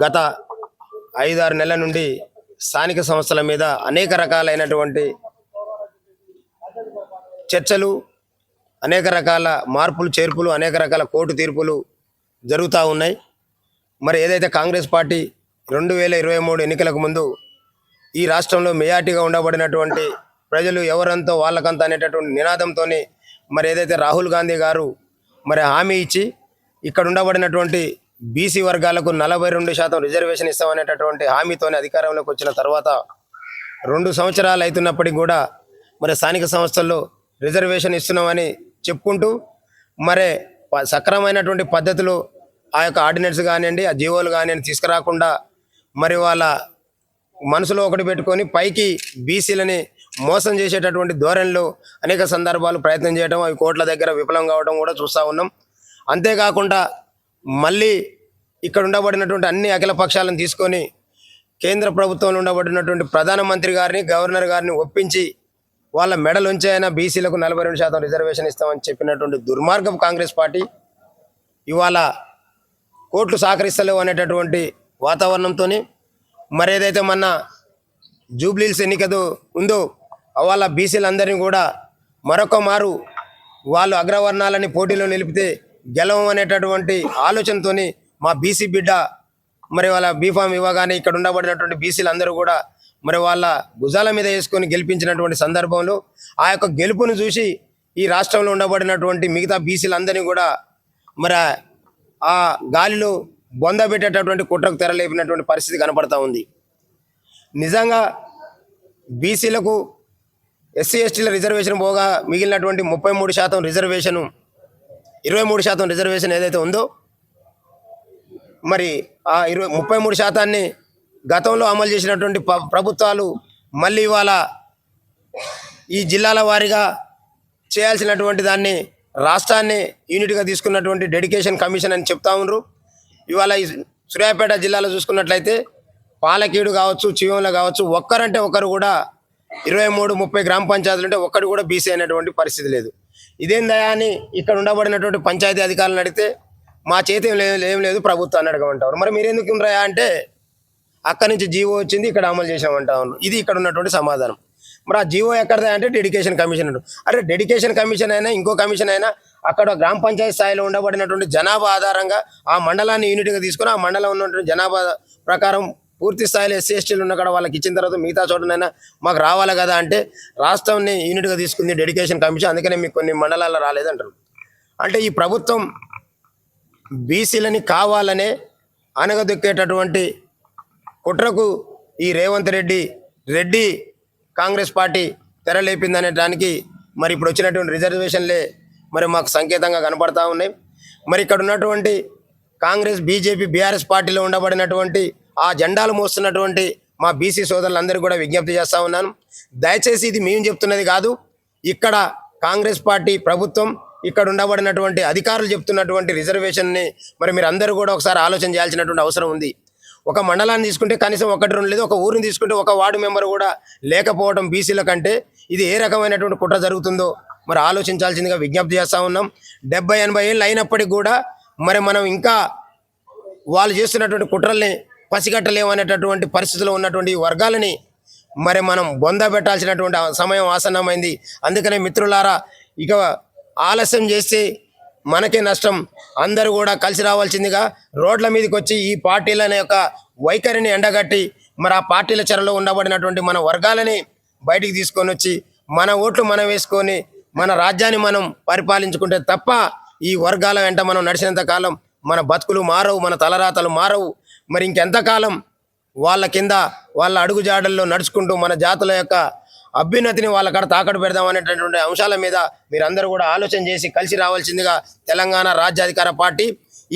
గత 5-6 నెలల నుండి స్థానిక సంస్థల మీద అనేక రకాలైనటువంటి చర్చలు, అనేక రకాల మార్పులు చేర్పులు, అనేక రకాల కోర్టు తీర్పులు జరుగుతూ ఉన్నాయి. మరి ఏదైతే కాంగ్రెస్ పార్టీ 2023 ఎన్నికలకు ముందు ఈ రాష్ట్రంలో మెజార్టీగా ఉండబడినటువంటి ప్రజలు ఎవరంతో వాళ్ళకంతా అనేటటువంటి నినాదంతో మరి ఏదైతే రాహుల్ గాంధీ గారు మరి హామీ ఇచ్చి ఇక్కడ ఉండబడినటువంటి బీసీ వర్గాలకు 42% రిజర్వేషన్ ఇస్తామనేటటువంటి హామీతోనే అధికారంలోకి వచ్చిన తర్వాత 2 సంవత్సరాలు అవుతున్నప్పటికీ కూడా మరి స్థానిక సంస్థల్లో రిజర్వేషన్ ఇస్తున్నామని చెప్పుకుంటూ మరి సక్రమైనటువంటి పద్ధతిలో ఆ యొక్క ఆర్డినెన్స్ కానివ్వండి, ఆ జీవోలు కానివ్వండి తీసుకురాకుండా మరి వాళ్ళ మనసులో ఒకటి పెట్టుకొని పైకి బీసీలని మోసం చేసేటటువంటి ధోరణిలో అనేక సందర్భాలు ప్రయత్నం చేయడం, అవి కోర్టుల దగ్గర విఫలం కావడం కూడా చూస్తూ ఉన్నాం. అంతేకాకుండా మళ్ళీ ఇక్కడ ఉండబడినటువంటి అన్ని అఖిల పక్షాలను తీసుకొని కేంద్ర ప్రభుత్వంలో ఉండబడినటువంటి ప్రధానమంత్రి గారిని, గవర్నర్ గారిని ఒప్పించి వాళ్ళ మెడలుంచి అయినా బీసీలకు 42% రిజర్వేషన్ ఇస్తామని చెప్పినటువంటి దుర్మార్గపు కాంగ్రెస్ పార్టీ ఇవాళ కోర్టులు సహకరిస్తలేవు అనేటటువంటి వాతావరణంతో మరి ఏదైతే మొన్న జూబ్లీహిల్స్ ఎన్నికతో ఉందో వాళ్ళ బీసీలందరినీ కూడా మరొక మారు వాళ్ళు అగ్రవర్ణాలని పోటీలో నిలిపితే గెలవం అనేటటువంటి ఆలోచనతో మా బీసీ బిడ్డ మరి వాళ్ళ బీఫామ్ ఇవ్వగానే ఇక్కడ ఉండబడినటువంటి బీసీలందరూ కూడా మరి వాళ్ళ భుజాల మీద వేసుకొని గెలిపించినటువంటి సందర్భంలో ఆ యొక్క గెలుపును చూసి ఈ రాష్ట్రంలో ఉండబడినటువంటి మిగతా బీసీలందరినీ కూడా మరి ఆ గాలిలో బొంద పెట్టేటటువంటి కుట్రకు తెరలేపినటువంటి పరిస్థితి కనపడతా ఉంది. నిజంగా బీసీలకు ఎస్సీ ఎస్టీల రిజర్వేషన్ పోగా మిగిలినటువంటి 33% రిజర్వేషను, 23% రిజర్వేషన్ ఏదైతే ఉందో మరి ఆ 33%ని గతంలో అమలు చేసినటువంటి ప్రభుత్వాలు మళ్ళీ ఇవాళ ఈ జిల్లాల వారీగా చేయాల్సినటువంటి దాన్ని రాష్ట్రాన్ని యూనిట్గా తీసుకున్నటువంటి డెడికేషన్ కమిషన్ అని చెప్తా ఉన్నారు. ఇవాళ ఈ సూర్యాపేట జిల్లాలో చూసుకున్నట్లయితే పాలకీడు కావచ్చు, చివంలో కావచ్చు, ఒక్కరంటే ఒకరు కూడా 23-30 గ్రామ పంచాయతీలు ఉంటే ఒక్కడు కూడా బీసీ అనేటువంటి పరిస్థితి లేదు. ఇదేందయా అని ఇక్కడ ఉండబడినటువంటి పంచాయతీ అధికారులను అడిగితే మా చేతి ఏం లేదు ప్రభుత్వాన్ని అడగమంటారు. మరి మీరెందుకు ఉన్నాయా అంటే అక్కడి నుంచి జీవో వచ్చింది, ఇక్కడ అమలు చేసామంటా ఉన్నారు. ఇది ఇక్కడ ఉన్నటువంటి సమాధానం. మరి ఆ జీవో ఎక్కడదా అంటే డెడికేషన్ కమిషన్ అంటారు. అరే డెడికేషన్ కమిషన్ అయినా ఇంకో కమిషన్ అయినా అక్కడ గ్రామ పంచాయతీ స్థాయిలో ఉండబడినటువంటి జనాభా ఆధారంగా ఆ మండలాన్ని యూనిట్గా తీసుకొని ఆ మండలం ఉన్నటువంటి జనాభా ప్రకారం పూర్తి స్థాయిలో ఎస్సీ ఎస్టీలు ఉన్న కాడ వాళ్ళకి ఇచ్చిన తర్వాత మిగతా చోటనైనా మాకు రావాలి కదా అంటే రాష్ట్రాన్ని యూనిట్గా తీసుకుంది డెడికేషన్ కమిషన్, అందుకనే మీకు కొన్ని మండలాల్లో రాలేదంటారు. అంటే ఈ ప్రభుత్వం బీసీలని కావాలనే అనగదొక్కేటటువంటి కుట్రకు ఈ రేవంత్ రెడ్డి కాంగ్రెస్ పార్టీ తెరలేపిందనే దానికి మరి ఇప్పుడు వచ్చినటువంటి రిజర్వేషన్లే మరి మాకు సంకేతంగా కనపడతా ఉన్నాయి. మరి ఇక్కడ ఉన్నటువంటి కాంగ్రెస్, బీజేపీ, బీఆర్ఎస్ పార్టీలో ఉండబడినటువంటి ఆ జెండాలు మోస్తున్నటువంటి మా బీసీ సోదరులందరూ కూడా విజ్ఞప్తి చేస్తూ ఉన్నాను. దయచేసి ఇది మేము చెప్తున్నది కాదు, ఇక్కడ కాంగ్రెస్ పార్టీ ప్రభుత్వం, ఇక్కడ ఉండబడినటువంటి అధికారులు చెప్తున్నటువంటి రిజర్వేషన్ని మరి మీరు అందరూ కూడా ఒకసారి ఆలోచన చేయాల్సినటువంటి అవసరం ఉంది. ఒక మండలాన్ని తీసుకుంటే కనీసం 1-2 లేదు, ఒక ఊరిని తీసుకుంటే ఒక వార్డు మెంబర్ కూడా లేకపోవడం బీసీల కంటే ఇది ఏ రకమైనటువంటి కుట్ర జరుగుతుందో మరి ఆలోచించాల్సిందిగా విజ్ఞప్తి చేస్తూ ఉన్నాం. 70-80 ఏళ్ళు అయినప్పటికీ కూడా మరి మనం ఇంకా వాళ్ళు చేస్తున్నటువంటి కుట్రల్ని పసిగట్టలేమనేటటువంటి పరిస్థితిలో ఉన్నటువంటి వర్గాలని మరి మనం బొంద పెట్టాల్సినటువంటి సమయం ఆసన్నమైంది. అందుకనే మిత్రులారా, ఇక ఆలస్యం చేస్తే మనకే నష్టం. అందరూ కూడా కలిసి రావాల్సిందిగా రోడ్ల మీదకి వచ్చి ఈ పార్టీల యొక్క వైఖరిని ఎండగట్టి మరి ఆ పార్టీల చెరలో ఉండబడినటువంటి మన వర్గాలని బయటికి తీసుకొని వచ్చి మన ఓట్లు మనం వేసుకొని మన రాజ్యాన్ని మనం పరిపాలించుకుంటే తప్ప ఈ వర్గాల వెంట మనం నడిచినంత కాలం మన బతుకులు మారవు, మన తలరాతలు మారవు. మరి ఇంకెంతకాలం వాళ్ళ కింద వాళ్ళ అడుగుజాడల్లో నడుచుకుంటూ మన జాతుల యొక్క అభ్యున్నతిని వాళ్ళ కాడ తాకట్టు పెడదాం అనేటటువంటి అంశాల మీద మీరందరూ కూడా ఆలోచన చేసి కలిసి రావాల్సిందిగా తెలంగాణ రాజ్యాధికార పార్టీ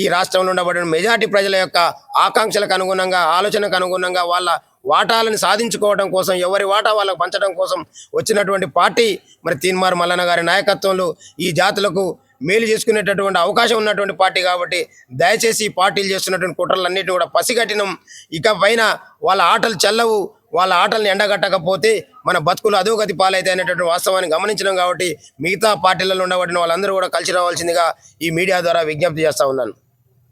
ఈ రాష్ట్రంలో ఉండబడిన మెజార్టీ ప్రజల యొక్క ఆకాంక్షలకు అనుగుణంగా, ఆలోచనకు అనుగుణంగా వాళ్ళ వాటాలను సాధించుకోవడం కోసం, ఎవరి వాటా వాళ్ళకు పంచడం కోసం వచ్చినటువంటి పార్టీ మరి తీన్మార్ మల్లన్న గారి నాయకత్వంలో ఈ జాతులకు మేలు చేసుకునేటటువంటి అవకాశం ఉన్నటువంటి పార్టీ. కాబట్టి దయచేసి ఈ పార్టీలు చేస్తున్నటువంటి కుట్రలన్నింటినీ కూడా పసిగట్టినం. ఇక పైన వాళ్ళ ఆటలు చెల్లవు, వాళ్ళ ఆటలను ఎండగట్టకపోతే మన బతుకులు అధోగతి పాలైతే అనేటువంటి వాస్తవాన్ని గమనించడం. కాబట్టి మిగతా పార్టీలలో ఉండబడిన వాళ్ళందరూ కూడా కలిసి రావాల్సిందిగా ఈ మీడియా ద్వారా విజ్ఞప్తి చేస్తూ ఉన్నాను.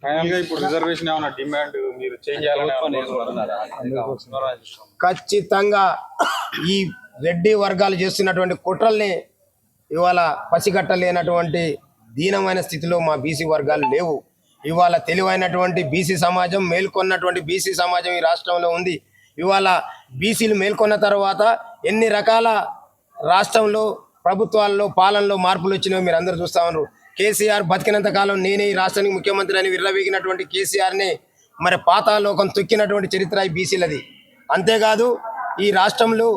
ఫైనల్ గా ఇప్పుడు రిజర్వేషన్ ఏమైనా డిమాండ్ మీరు చేంజ్ చేయాలని ఖచ్చితంగా ఈ రెడ్డి వర్గాలు చేస్తున్నటువంటి కుట్రల్ని ఇవాళ పసిగట్టలేనటువంటి దీనమైన స్థితిలో మా బీసీ వర్గాలు లేవు. ఇవాళ తెలివైనటువంటి బీసీ సమాజం, మేల్కొన్నటువంటి బీసీ సమాజం ఈ రాష్ట్రంలో ఉంది. ఇవాళ బీసీలు మేల్కొన్న తర్వాత ఎన్ని రకాల రాష్ట్రంలో ప్రభుత్వాల్లో పాలనలో మార్పులు వచ్చినాయో మీరు అందరూ చూస్తా ఉన్నారు. కేసీఆర్ బతికినంత కాలం నేనే ఈ రాష్ట్రానికి ముఖ్యమంత్రి అని విర్రవీగినటువంటి కేసీఆర్ని మరి పాతాళలోకం తొక్కినటువంటి చరిత్ర ఈ బీసీలది. అంతేకాదు ఈ రాష్ట్రంలో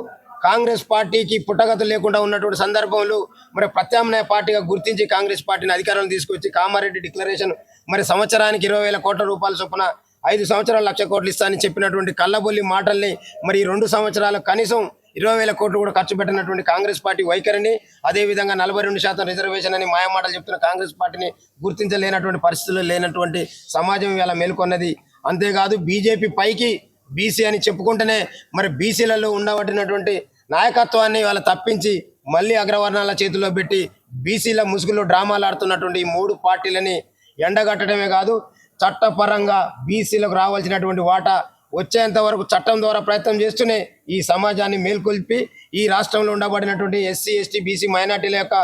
కాంగ్రెస్ పార్టీకి పుట్టగతులు లేకుండా ఉన్నటువంటి సందర్భంలో మరి ప్రత్యామ్నాయ పార్టీగా గుర్తించి కాంగ్రెస్ పార్టీని అధికారంలో తీసుకొచ్చి కామారెడ్డి డిక్లరేషన్ మరి సంవత్సరానికి 20,000 కోట్ల రూపాయల చొప్పున 5 సంవత్సరాలు 1,00,000 కోట్లు ఇస్తానని చెప్పినటువంటి కళ్ళబొల్లి మాటల్ని మరి ఈ 2 సంవత్సరాలు కనీసం 20,000 కోట్లు కూడా ఖర్చు పెట్టినటువంటి కాంగ్రెస్ పార్టీ వైఖరిని, అదేవిధంగా 42% రిజర్వేషన్ అని మాయమాటలు చెప్తున్న కాంగ్రెస్ పార్టీని గుర్తించలేనటువంటి పరిస్థితులు లేనటువంటి సమాజం ఇలా మేల్కొన్నది. అంతేకాదు బీజేపీ పైకి బీసీ అని చెప్పుకుంటేనే మరి బీసీలలో ఉండబట్టినటువంటి నాయకత్వాన్ని వాళ్ళ తప్పించి మళ్ళీ అగ్రవర్ణాల చేతిలో పెట్టి బీసీల ముసుగులో డ్రామాలు ఆడుతున్నటువంటి ఈ 3 పార్టీలని ఎండగట్టడమే కాదు, చట్టపరంగా బీసీలకు రావాల్సినటువంటి వాటా వచ్చేంత వరకు చట్టం ద్వారా ప్రయత్నం చేస్తూనే ఈ సమాజాన్ని మేల్కొల్పి ఈ రాష్ట్రంలో ఉండబడినటువంటి ఎస్సీ, ఎస్టీ, బీసీ మైనార్టీల యొక్క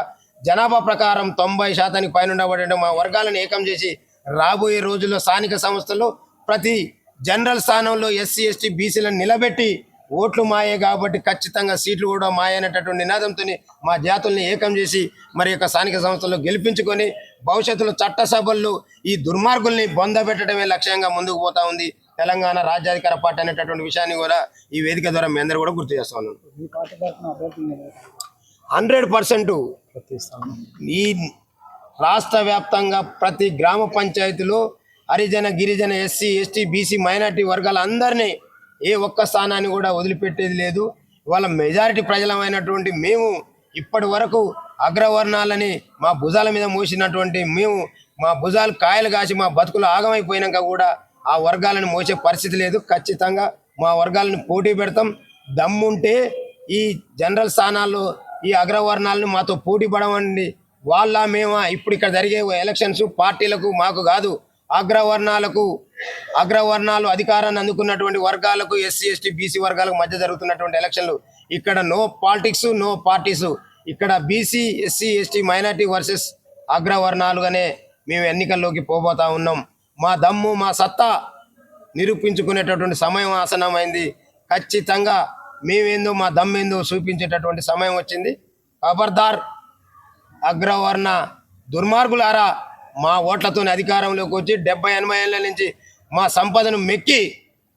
జనాభా ప్రకారం 90% పైన ఉండబడిన మా వర్గాలను ఏకం చేసి రాబోయే రోజుల్లో స్థానిక సంస్థల్లో ప్రతి జనరల్ స్థానంలో ఎస్సీ, ఎస్టీ, బీసీలను నిలబెట్టి ఓట్లు మాయే కాబట్టి ఖచ్చితంగా సీట్లు కూడా మాయనేటటువంటి నినాదంతో మా జాతుల్ని ఏకం చేసి మరి యొక్క స్థానిక సంస్థల్లో గెలిపించుకొని భవిష్యత్తులో చట్టసభల్లో ఈ దుర్మార్గుల్ని బొందబెట్టడమే లక్ష్యంగా ముందుకు పోతా ఉంది తెలంగాణ రాజ్యాధికార పార్టీ అనేటటువంటి విషయాన్ని కూడా ఈ వేదిక ద్వారా మీ అందరూ కూడా గుర్తు చేస్తా ఉన్నాను. 100% ఈ రాష్ట్ర వ్యాప్తంగా ప్రతి గ్రామ పంచాయతీలో హరిజన, గిరిజన, ఎస్సీ, ఎస్టీ, బీసీ, మైనార్టీ వర్గాలందరినీ ఏ ఒక్క స్థానాన్ని కూడా వదిలిపెట్టేది లేదు. ఇవాళ మెజారిటీ ప్రజలమైనటువంటి మేము ఇప్పటి వరకు అగ్రవర్ణాలని మా భుజాల మీద మోసినటువంటి మేము మా భుజాలు కాయలు కాసి మా బతుకులు ఆగమైపోయినాక కూడా ఆ వర్గాలను మోసే పరిస్థితి లేదు. ఖచ్చితంగా మా వర్గాలను పోటీ పెడతాం. దమ్ముంటే ఈ జనరల్ స్థానాల్లో ఈ అగ్రవర్ణాలను మాతో పోటీ పడవండి. మేమా ఇప్పుడు ఇక్కడ జరిగే ఎలక్షన్స్ పార్టీలకు మాకు కాదు, అగ్రవర్ణాలు అధికారాన్ని అందుకున్నటువంటి వర్గాలకు, ఎస్సీ, ఎస్టీ, బీసీ వర్గాలకు మధ్య జరుగుతున్నటువంటి ఎలక్షన్లు. ఇక్కడ నో పాలిటిక్స్, నో పార్టీస్. ఇక్కడ BC, SC, ST, minority versus అగ్రవర్ణాలుగానే మేము ఎన్నికల్లోకి పోబోతా ఉన్నాం. మా దమ్ము, మా సత్తా నిరూపించుకునేటటువంటి సమయం ఆసన్నమైంది. ఖచ్చితంగా మేమేందో మా దమ్మేందో చూపించేటటువంటి సమయం వచ్చింది. ఖబర్దార్ అగ్రవర్ణ దుర్మార్గులారా, మా ఓట్లతో అధికారంలోకి వచ్చి 70-80 ఏళ్ళ నుంచి మా సంపదను మెక్కి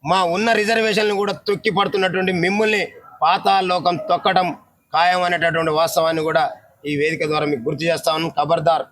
మా ఉన్న రిజర్వేషన్లు కూడా తొక్కి పడుతున్నటువంటి మిమ్మల్ని పాతాళలోకం తొక్కడం ఖాయం అనేటటువంటి వాస్తవాన్ని కూడా ఈ వేదిక ద్వారా మీకు గుర్తు చేస్తా ఉన్నాను. ఖబర్దార్.